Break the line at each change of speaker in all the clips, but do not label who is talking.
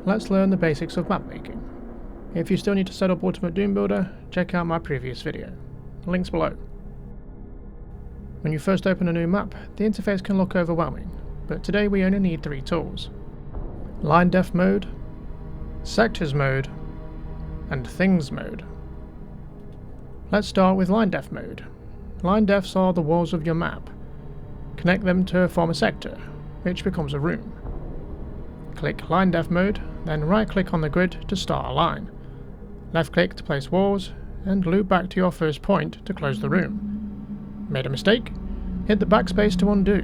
let's learn the basics of map making. If you still need to set up Ultimate Doom Builder, check out my previous video. Links below. When you first open a new map, the interface can look overwhelming, but today we only need 3 tools: Line Def mode, Sectors mode, and Things mode. Let's start with Line Def mode. Line defs are the walls of your map. Connect them to form a sector, which becomes a room. Click Line Def mode, then right-click on the grid to start a line. Left-click to place walls, and loop back to your first point to close the room. Made a mistake? Hit the backspace to undo.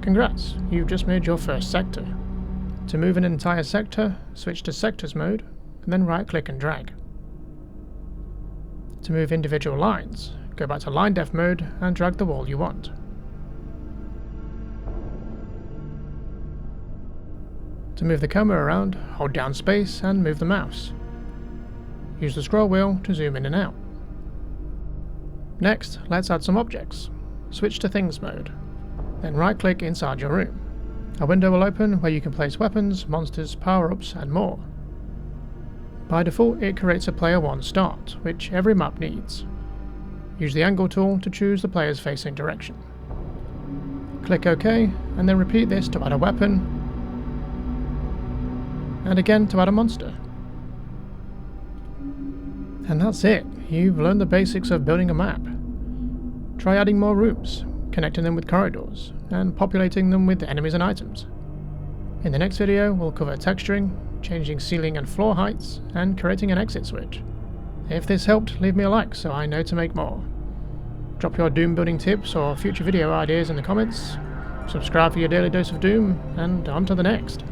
Congrats, you've just made your first sector. To move an entire sector, switch to Sectors mode, and then right-click and drag. To move individual lines, go back to Line Def mode and drag the wall you want. To move the camera around, hold down space and move the mouse. Use the scroll wheel to zoom in and out. Next, let's add some objects. Switch to Things mode, then right-click inside your room. A window will open where you can place weapons, monsters, power-ups, and more. By default, it creates a Player 1 start, which every map needs. Use the Angle tool to choose the player's facing direction. Click OK, and then repeat this to add a weapon, and again to add a monster. And that's it, you've learned the basics of building a map. Try adding more rooms, connecting them with corridors, and populating them with enemies and items. In the next video, we'll cover texturing, changing ceiling and floor heights, and creating an exit switch. If this helped, leave me a like so I know to make more. Drop your Doom building tips or future video ideas in the comments, subscribe for your daily dose of Doom, and on to the next.